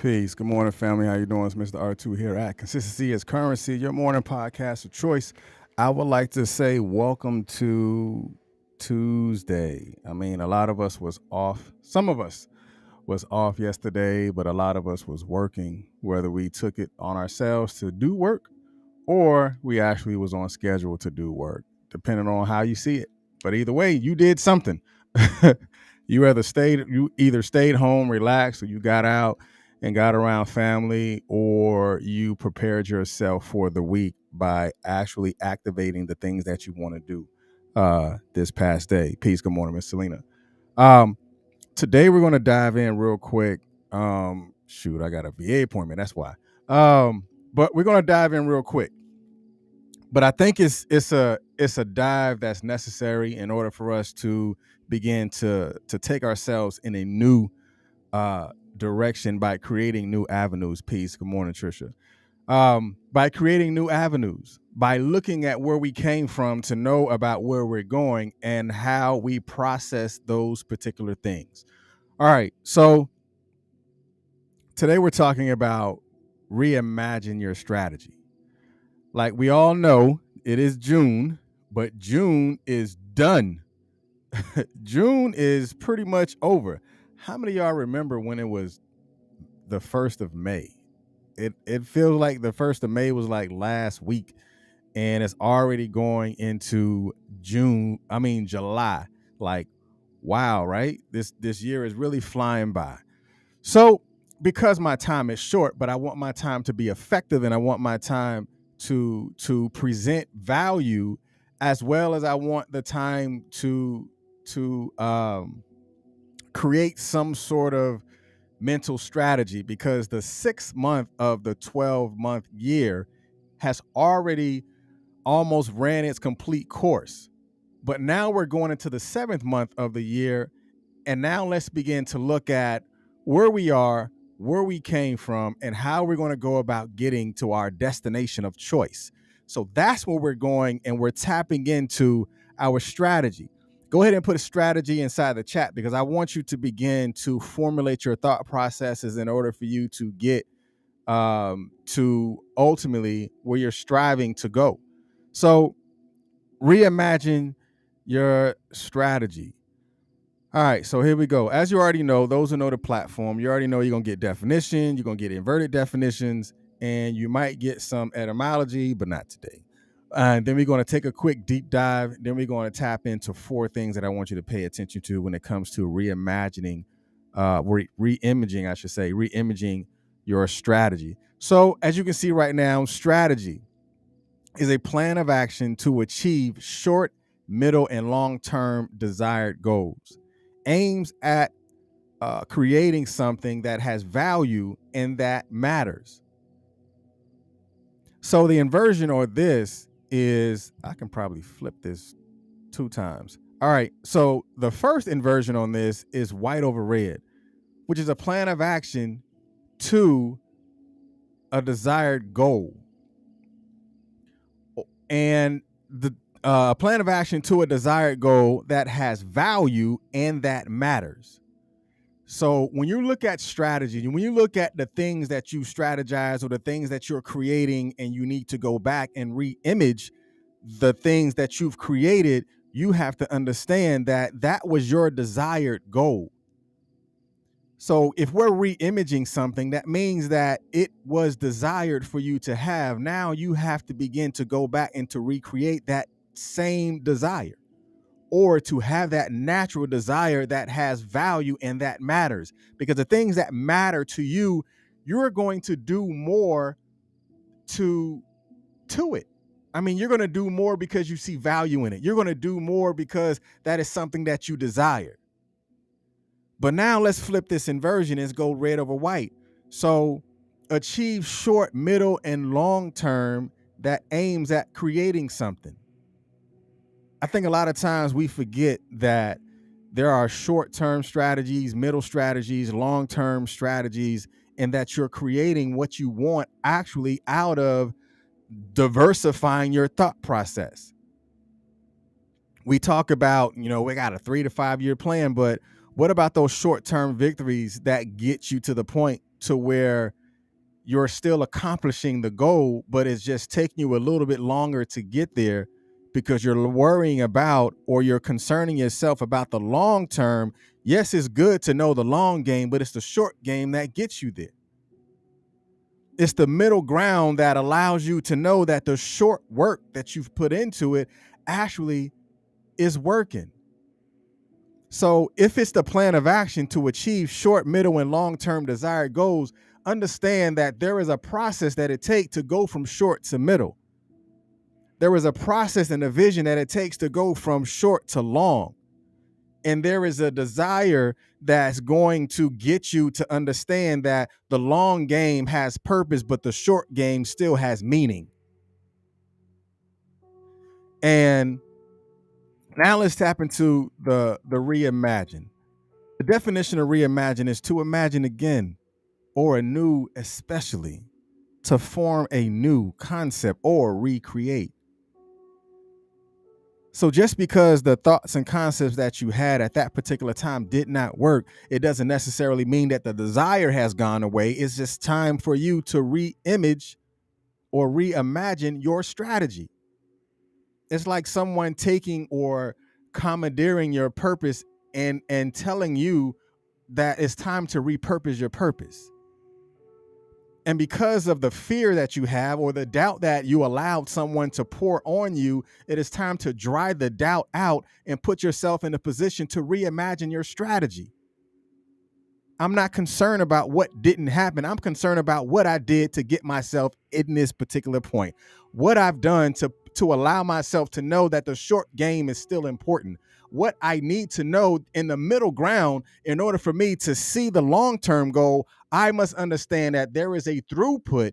Peace. Good morning, family. How you doing? It's Mr. R2 here at Consistency is Currency, your morning podcast of choice. I would like to say welcome to Tuesday. I mean, a lot of us was off. Some of us was off yesterday, but a lot of us was working, whether we took it on ourselves to do work or we actually was on schedule to do work, depending on how you see it. But either way, you did something. You either stayed home, relaxed, or you got out and got around family, or you prepared yourself for the week by actually activating the things that you want to do this past day. Peace. Good morning, Miss Selena. Um, Today we're going to dive in real quick. Shoot, I got a VA appointment. That's why. But we're going to dive in real quick. But I think it's a dive that's necessary in order for us to begin to take ourselves in a new direction by creating new avenues. Peace. Good morning, Trisha. By creating new avenues, by looking at where we came from to know about where we're going and how we process those particular things. All right. So today we're talking about reimagine your strategy. Like we all know, it is June, but June is done. June is pretty much over. How many of y'all remember when it was the 1st of May? It feels like the 1st of May was like last week, and it's already going into July. Like, wow, right? This year is really flying by. So because my time is short, but I want my time to be effective and I want my time to present value, as well as I want the time to create some sort of mental strategy, because the 6th month of the 12-month year has already almost ran its complete course. But now we're going into the 7th month of the year, and now let's begin to look at where we are, where we came from, and how we're going to go about getting to our destination of choice. So that's where we're going, and we're tapping into our strategy. Go ahead and put a strategy inside the chat, because I want you to begin to formulate your thought processes in order for you to get to ultimately where you're striving to go. So reimagine your strategy. All right, so here we go. As you already know, those who know the platform, you already know you're going to get definition, you're going to get inverted definitions, and you might get some etymology, but not today. And then we're going to take a quick deep dive. Then we're going to tap into 4 things that I want you to pay attention to when it comes to reimaging, reimaging your strategy. So as you can see right now, strategy is a plan of action to achieve short, middle, and long-term desired goals. Aims at creating something that has value and that matters. So the inversion, or this, is, I can probably flip this 2 times. All right, so the first inversion on this is white over red, which is a plan of action to a desired goal. And the plan of action to a desired goal that has value and that matters. So when you look at strategy, when you look at the things that you strategize or the things that you're creating, and you need to go back and re-image the things that you've created, you have to understand that that was your desired goal. So if we're re-imaging something, that means that it was desired for you to have. Now you have to begin to go back and to recreate that same desire, or to have that natural desire that has value and that matters. Because the things that matter to you, you're going to do more to it. I mean, you're going to do more because you see value in it. You're going to do more because that is something that you desire. But now let's flip this inversion and go red over white. So achieve short, middle, and long term that aims at creating something. I think a lot of times we forget that there are short-term strategies, middle strategies, long-term strategies, and that you're creating what you want actually out of diversifying your thought process. We talk about, we got a 3 to 5 year plan, but what about those short-term victories that get you to the point to where you're still accomplishing the goal, but it's just taking you a little bit longer to get there because you're worrying about, or you're concerning yourself about the long term. Yes, it's good to know the long game, but it's the short game that gets you there. It's the middle ground that allows you to know that the short work that you've put into it actually is working. So if it's the plan of action to achieve short, middle, and long-term desired goals, understand that there is a process that it takes to go from short to middle. There is a process and a vision that it takes to go from short to long. And there is a desire that's going to get you to understand that the long game has purpose, but the short game still has meaning. And now let's tap into the reimagine. The definition of reimagine is to imagine again, or anew, especially to form a new concept or recreate. So just because the thoughts and concepts that you had at that particular time did not work, it doesn't necessarily mean that the desire has gone away. It's just time for you to re-image or reimagine your strategy. It's like someone taking or commandeering your purpose and telling you that it's time to repurpose your purpose. And because of the fear that you have, or the doubt that you allowed someone to pour on you, it is time to dry the doubt out and put yourself in a position to reimagine your strategy. I'm not concerned about what didn't happen. I'm concerned about what I did to get myself in this particular point. What I've done to allow myself to know that the short game is still important. What I need to know in the middle ground in order for me to see the long-term goal, I must understand that there is a throughput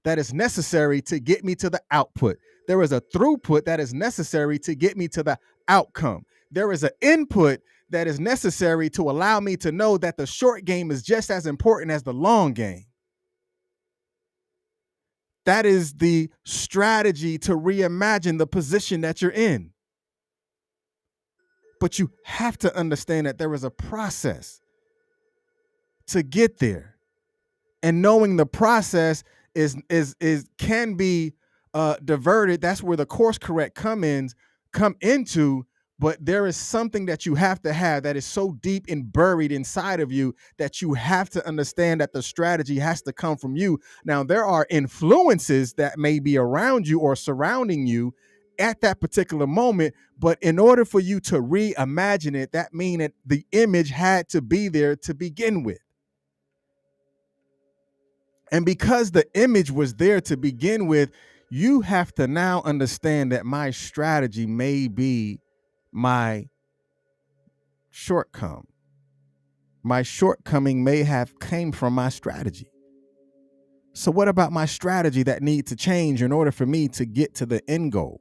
that is necessary to get me to the output. There is a throughput that is necessary to get me to the outcome. There is an input that is necessary to allow me to know that the short game is just as important as the long game. That is the strategy to reimagine the position that you're in. But you have to understand that there is a process to get there. And knowing the process is can be diverted. That's where the course correct come into. But there is something that you have to have that is so deep and buried inside of you that you have to understand that the strategy has to come from you. Now, there are influences that may be around you or surrounding you at that particular moment, but in order for you to reimagine it, that means that the image had to be there to begin with. And because the image was there to begin with, you have to now understand that my strategy may be my shortcoming. My shortcoming may have came from my strategy. So what about my strategy that needs to change in order for me to get to the end goal?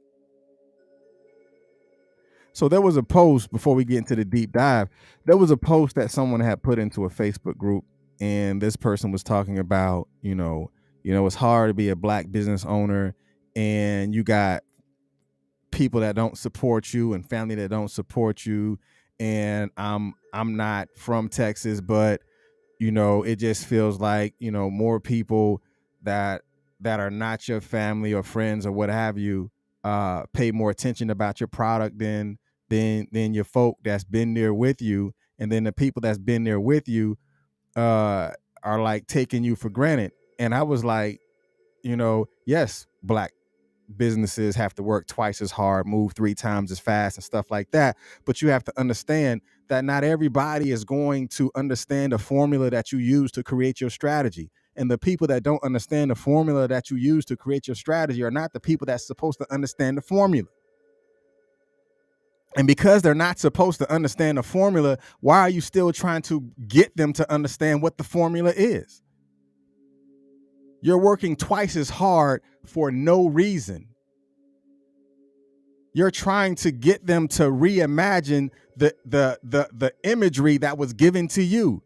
So there was a post, before we get into the deep dive, there was a post that someone had put into a Facebook group, and this person was talking about, it's hard to be a Black business owner, and you got people that don't support you and family that don't support you. And I'm not from Texas, but it just feels like, more people that are not your family or friends or what have you pay more attention about your product than your folk that's been there with you. And then the people that's been there with you are like taking you for granted. And I was like, yes, Black businesses have to work twice as hard, move 3 times as fast and stuff like that. But you have to understand that not everybody is going to understand the formula that you use to create your strategy. And the people that don't understand the formula that you use to create your strategy are not the people that's supposed to understand the formula. And because they're not supposed to understand the formula, why are you still trying to get them to understand what the formula is? You're working twice as hard for no reason. You're trying to get them to reimagine the imagery that was given to you.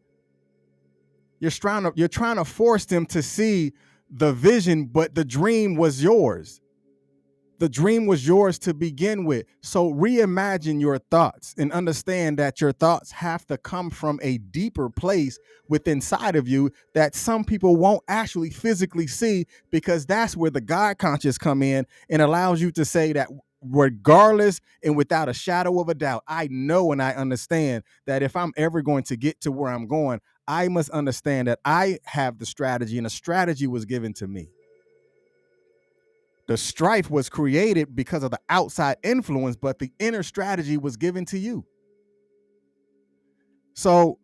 You're trying to force them to see the vision, but the dream was yours. The dream was yours to begin with. So reimagine your thoughts and understand that your thoughts have to come from a deeper place within inside of you that some people won't actually physically see, because that's where the God conscious come in and allows you to say that regardless and without a shadow of a doubt, I know and I understand that if I'm ever going to get to where I'm going, I must understand that I have the strategy, and a strategy was given to me. The strife was created because of the outside influence, but the inner strategy was given to you. So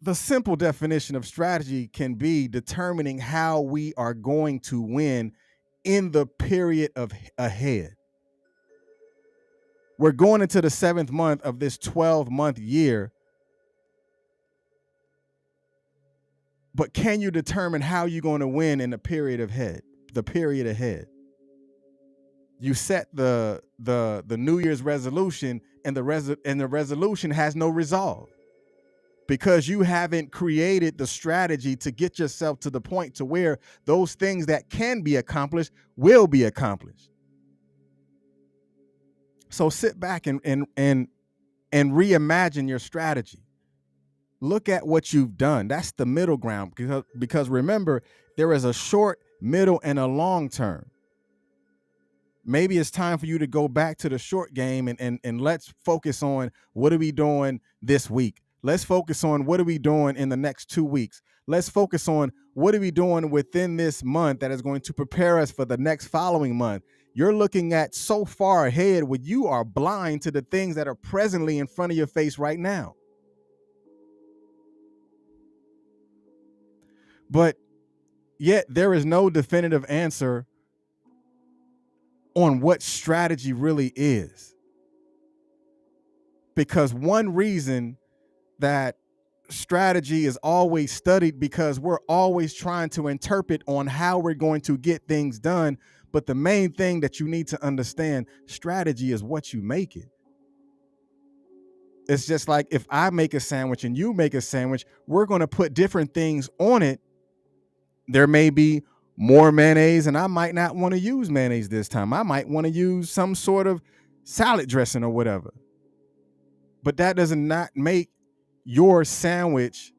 the simple definition of strategy can be determining how we are going to win in the period of ahead. We're going into the 7th month of this 12-month year. But can you determine how you're going to win in the period ahead? You set the New Year's resolution, and the resolution has no resolve, because you haven't created the strategy to get yourself to the point to where those things that can be accomplished will be accomplished. So sit back and reimagine your strategy. Look at what you've done. That's the middle ground, because remember, there is a short, middle, and a long term. Maybe it's time for you to go back to the short game and let's focus on what are we doing this week. Let's focus on what are we doing in the next 2 weeks. Let's focus on what are we doing within this month that is going to prepare us for the next following month. You're looking at so far ahead when you are blind to the things that are presently in front of your face right now. But yet there is no definitive answer on what strategy really is. Because one reason that strategy is always studied, because we're always trying to interpret on how we're going to get things done. But the main thing that you need to understand, strategy is what you make it. It's just like if I make a sandwich and you make a sandwich, we're going to put different things on it. There may be more mayonnaise, and I might not want to use mayonnaise this time. I might want to use some sort of salad dressing or whatever. But that does not make your sandwich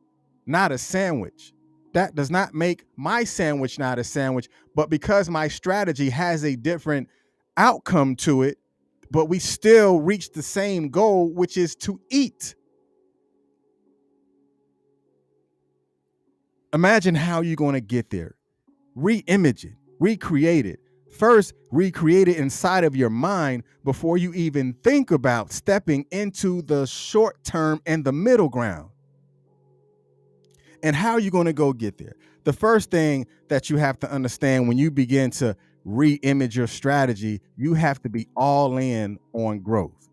not a sandwich. That does not make my sandwich not a sandwich. But because my strategy has a different outcome to it, but we still reach the same goal, which is to eat. Imagine how you're going to get there. Reimage it, recreate it. First, recreate it inside of your mind before you even think about stepping into the short term and the middle ground. And how are you going to go get there? The first thing that you have to understand when you begin to reimage your strategy, you have to be all in on growth.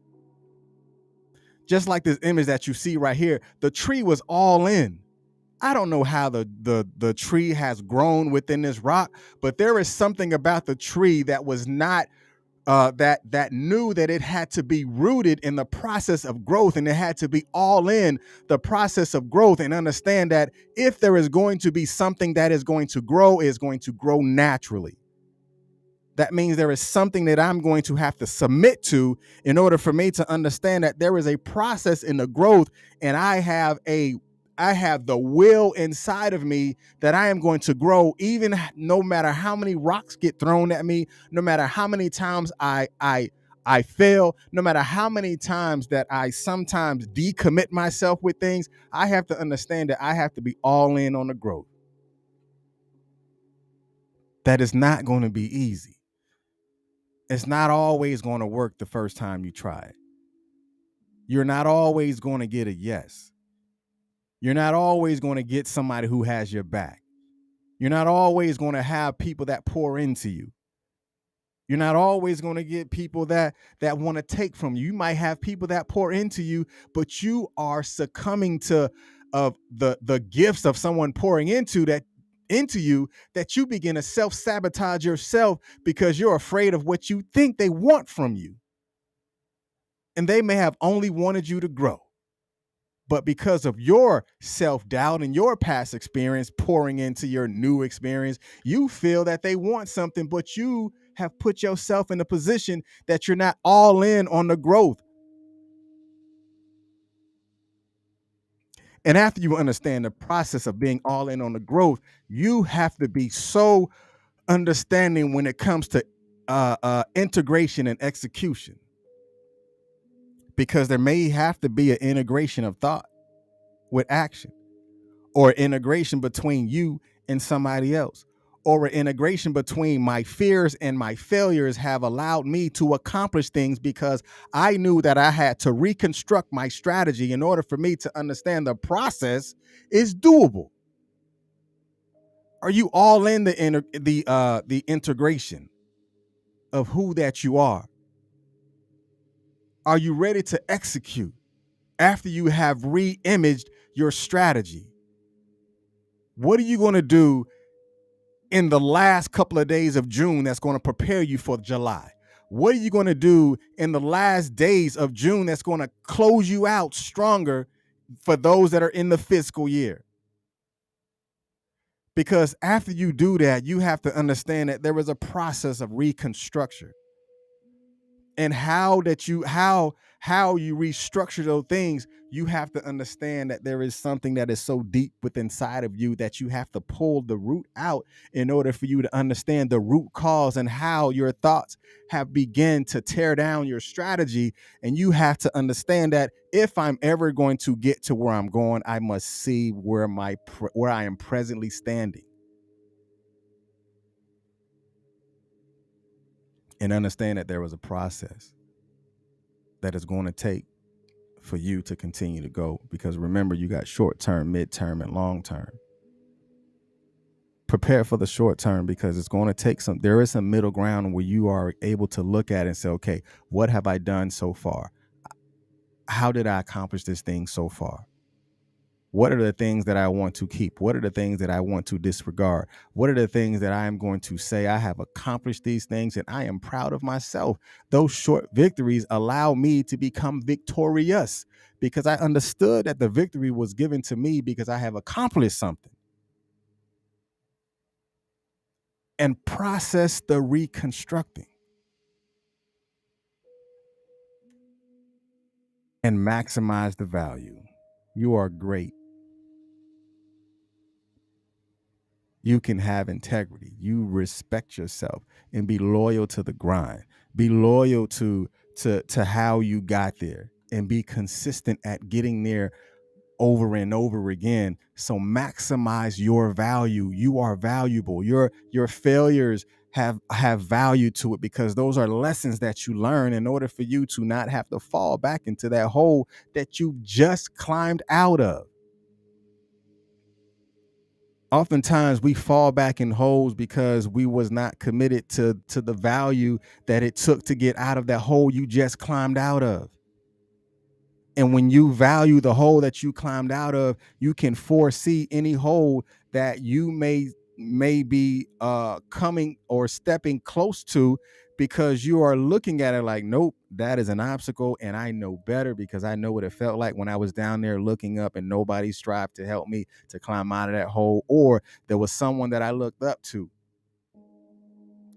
Just like this image that you see right here, the tree was all in. I don't know how the tree has grown within this rock, but there is something about the tree that was not that knew that it had to be rooted in the process of growth, and it had to be all in the process of growth, and understand that if there is going to be something that is going to grow, it is going to grow naturally. That means there is something that I'm going to have to submit to in order for me to understand that there is a process in the growth, and I have the will inside of me that I am going to grow, even no matter how many rocks get thrown at me, no matter how many times I fail, no matter how many times that I sometimes decommit myself with things. I have to understand that I have to be all in on the growth. That is not going to be easy. It's not always going to work the first time you try it. You're not always going to get a yes. You're not always going to get somebody who has your back. You're not always going to have people that pour into you. You're not always going to get people that want to take from you. You might have people that pour into you, but you are succumbing to the gifts of someone pouring into you, that you begin to self-sabotage yourself because you're afraid of what you think they want from you. And they may have only wanted you to grow. But because of your self-doubt and your past experience pouring into your new experience, you feel that they want something, but you have put yourself in a position that you're not all in on the growth. And after you understand the process of being all in on the growth, you have to be so understanding when it comes to integration and execution, because there may have to be an integration of thought with action, or integration between you and somebody else, or an integration between my fears and my failures have allowed me to accomplish things because I knew that I had to reconstruct my strategy in order for me to understand the process is doable. Are you all in the integration of who that you are? Are you ready to execute after you have re-imaged your strategy? What are you going to do in the last couple of days of June that's going to prepare you for July? What are you going to do in the last days of June that's going to close you out stronger for those that are in the fiscal year? Because after you do that, you have to understand that there is a process of reconstruction, and how you restructure those things. You have to understand that there is something that is so deep within inside of you that you have to pull the root out in order for you to understand the root cause and how your thoughts have begun to tear down your strategy. And you have to understand that if I'm ever going to get to where I'm going, I must see where I am presently standing, and understand that there was a process that is going to take for you to continue to go. Because remember, you got short term, mid-term, and long term. Prepare for the short term, because it's going to take there is some middle ground where you are able to look at it and say, okay, what have I done so far? How did I accomplish this thing so far? What are the things that I want to keep? What are the things that I want to disregard? What are the things that I am going to say, I have accomplished these things and I am proud of myself? Those short victories allow me to become victorious, because I understood that the victory was given to me because I have accomplished something. And process the reconstructing and maximize the value. You are great. You can have integrity. You respect yourself and be loyal to the grind. Be loyal to how you got there, and be consistent at getting there over and over again. So maximize your value. You are valuable. Your failures have value to it, because those are lessons that you learn in order for you to not have to fall back into that hole that you just climbed out of. Oftentimes we fall back in holes because we was not committed to the value that it took to get out of that hole you just climbed out of. And when you value the hole that you climbed out of, you can foresee any hole that you may be coming or stepping close to, because you are looking at it like, nope, that is an obstacle, and I know better, because I know what it felt like when I was down there looking up and nobody strived to help me to climb out of that hole, or there was someone that I looked up to.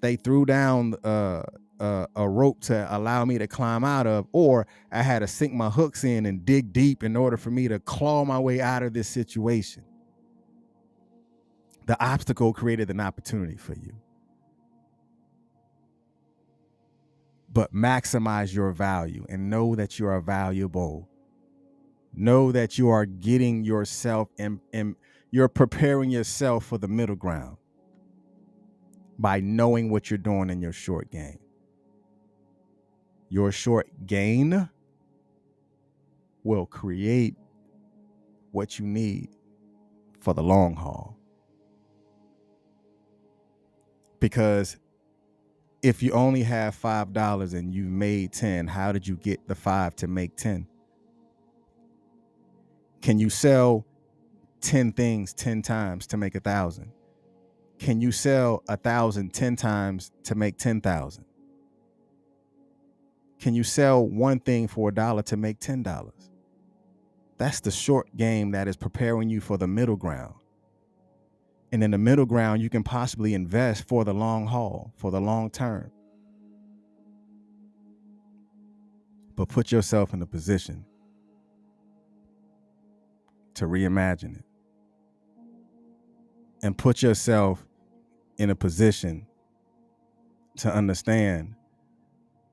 They threw down a rope to allow me to climb out of, or I had to sink my hooks in and dig deep in order for me to claw my way out of this situation. The obstacle created an opportunity for you. But maximize your value and know that you are valuable. Know that you are getting yourself and you're preparing yourself for the middle ground by knowing what you're doing in your short game. Your short gain will create what you need for the long haul. Because if you only have $5 and you made 10, how did you get the 5 to make 10? Can you sell 10 things 10 times to make 1,000? Can you sell 1,000 10 times to make 10,000? Can you sell one thing for $1 to make $10? That's the short game that is preparing you for the middle ground. And in the middle ground, you can possibly invest for the long haul, for the long term. But put yourself in a position to reimagine it. And put yourself in a position to understand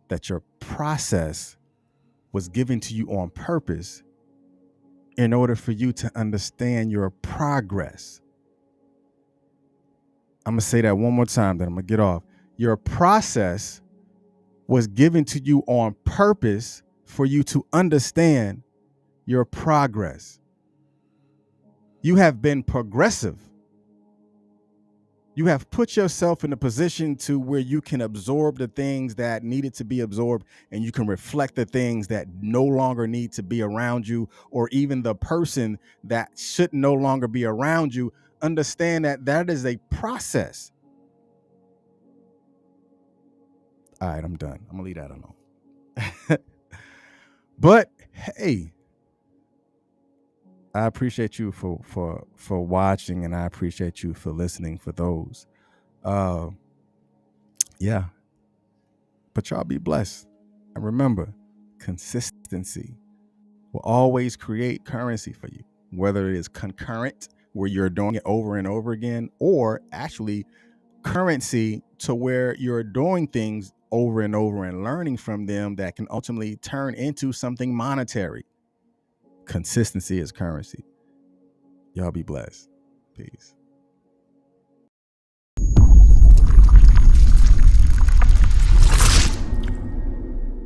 that your process was given to you on purpose in order for you to understand your progress. I'm going to say that one more time, then I'm going to get off. Your process was given to you on purpose for you to understand your progress. You have been progressive. You have put yourself in a position to where you can absorb the things that needed to be absorbed, and you can reflect the things that no longer need to be around you, or even the person that should no longer be around you. Understand that that is a process. All right, I'm done. I'm gonna leave that alone. But hey, I appreciate you for watching, and I appreciate you for listening. For those, yeah. But y'all be blessed, and remember, consistency will always create currency for you. Whether it is concurrent, where you're doing it over and over again, or actually currency to where you're doing things over and over and learning from them that can ultimately turn into something monetary. Consistency is currency. Y'all be blessed. Peace.